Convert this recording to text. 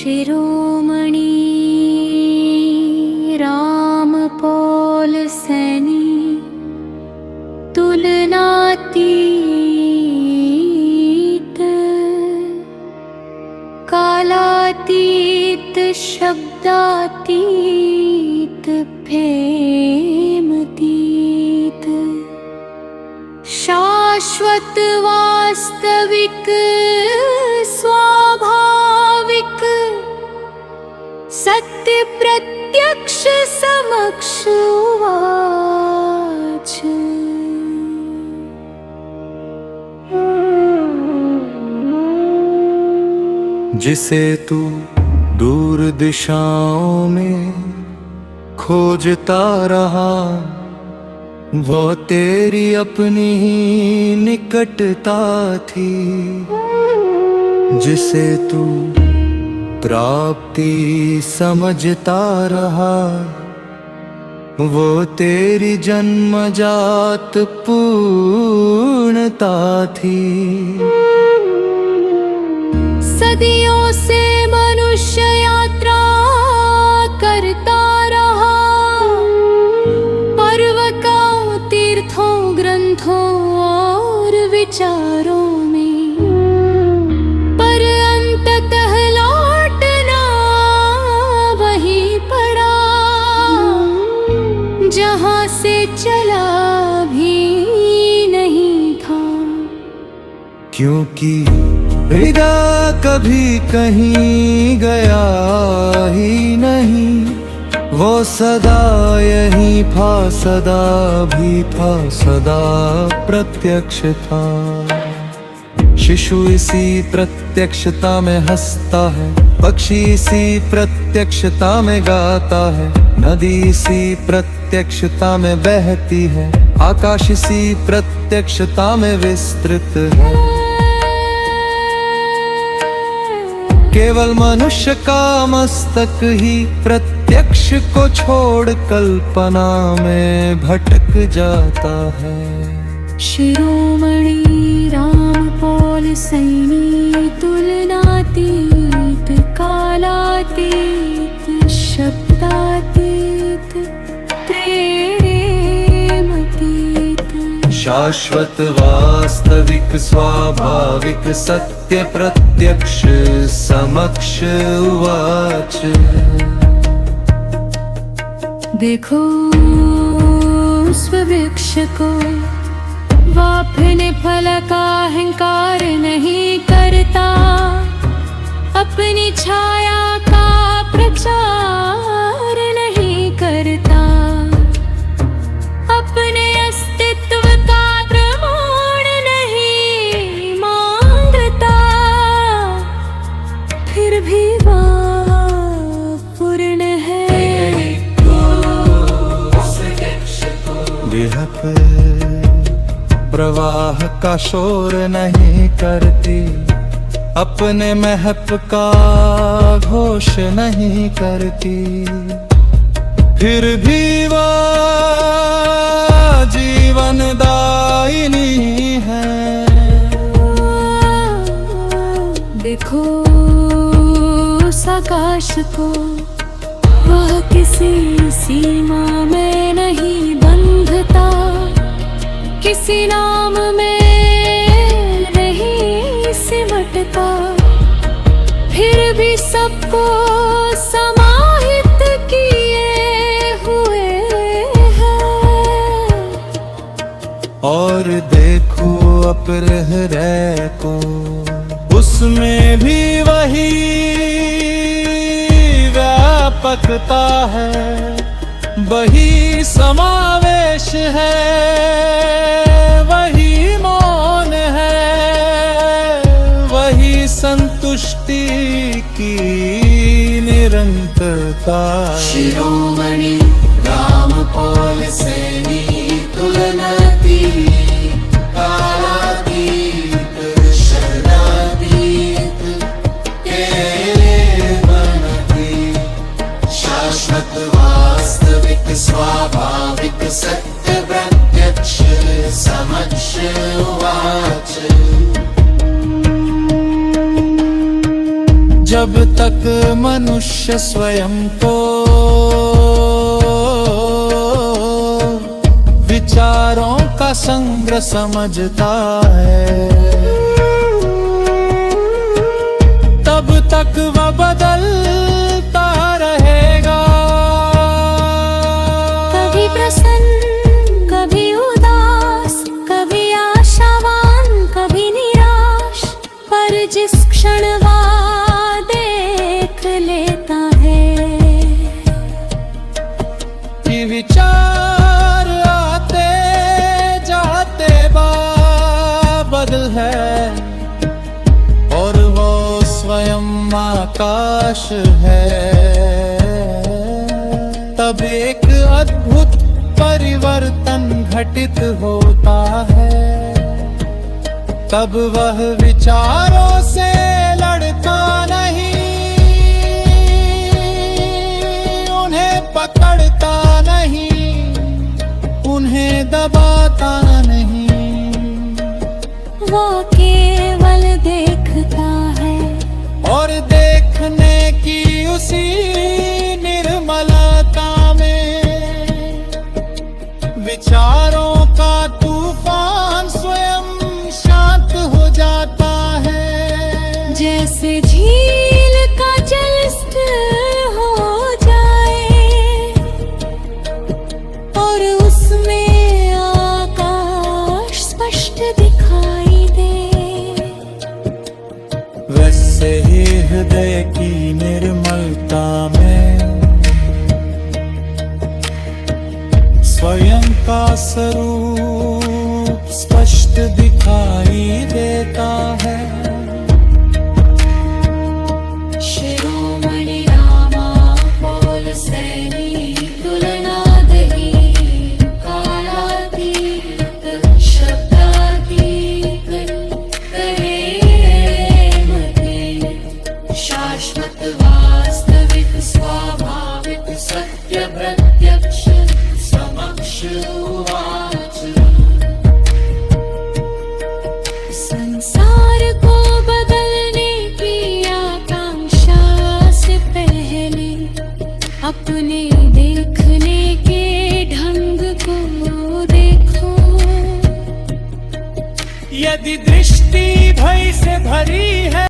शिरोमणि रामपौल सैनी तुलनातीत कालातीत शब्दातीत प्रेमतीत शाश्वत वास्तविक स्वाभाविक सत्य प्रत्यक्ष समक्ष उवाच। जिसे तू दूर दिशाओं में खोजता रहा, वो तेरी अपनी ही निकटता थी। जिसे तू प्राप्ति समझता रहा, वो तेरी जन्मजात पूर्णता थी। सदियों से मनुष्य यात्रा करता रहा, पर्वतों तीर्थों ग्रंथों और विचारों में, पर अंततः लौटना वहीं पड़ा जहां से चला भी नहीं था। क्योंकि हृदय कभी कहीं गया ही नहीं, वो सदा यहीं था, सदा भी था, सदा प्रत्यक्ष था। शिशु इसी प्रत्यक्षता में हंसता है, पक्षी इसी प्रत्यक्षता में गाता है, नदी इसी प्रत्यक्षता में बहती है, आकाश इसी प्रत्यक्षता में विस्तृत है। केवल मनुष्य का मस्तक ही प्रत्यक्ष को छोड़ कल्पना में भटक जाता है। शिरोमणि रामपौल सैनी तुलनातीत कालातीत शब्दातीत प्रेमतीत शाश्वत वास्तविक स्वाभाविक सत्य प्रत्यक्ष समक्ष उवाच। देखो उस वृक्ष को, वह अपने फल का अहंकार नहीं करता, अपनी छाया का प्रचार नहीं करता, अपने अस्तित्व का प्रमाण नहीं मांगता, फिर भी वह पूर्ण है। देह पे प्रवाह का शोर नहीं करती, अपने महप का घोष नहीं करती, फिर भी वह जीवनदायिनी है। देखो उस आकाश को, वह किसी सीमा में नहीं बंधता, किसी नाम में नहीं सिमटता, फिर भी सबको समाहित किए हुए है। और देखो अपने हृदय को, उसमें भी वही व्यापकता है, वही समावेश है, वही मौन है, वही संतुष्टि की निरंतरता। शिरोमणि रामपौल सैनी तुलनातीत कालातीत शब्दातीत प्रेमतीत शाश्वत वास्तविक स्वाभाविक सत्य प्रत्यक्ष समक्ष उवाच। जब तक मनुष्य स्वयं को विचारों का संग्रह समझता है, तब तक वह बदलता रहेगा। कभी प्रसन्न, कभी उदास, कभी आशावान, कभी निराश, पर जिस क्षण वह देख लेता है कि विचार आते जाते बादल है और वो स्वयं आकाश है, तब एक अद्भुत परिवर्तन घटित होता है। तब वह विचारों से लड़ता नहीं, उन्हें पकड़ता नहीं, उन्हें दबाता नहीं, वो केवल देखता है और देखने की उसी निर्मलता में विचारों का तूफान स्वयं शांत हो जाता है। जैसे झील का जल स्थिर हो जाए और उसमें आकाश स्पष्ट दिखाई दे, वैसे ही हृदय की निर्मलता में स्वयं का स्वरूप स्पष्ट दिखाई देता है। शिरोमणि रामा बोल सैनी तुलना दही कालातीत शब्दातीत करे मते शाश्वत वास्तविक स्वाभाविक सत्य प्रत्यक्ष समक्ष उवाच। संसार को बदलने की आकांक्षा से पहले अपने देखने के ढंग को देखो। यदि दृष्टि भय से भरी है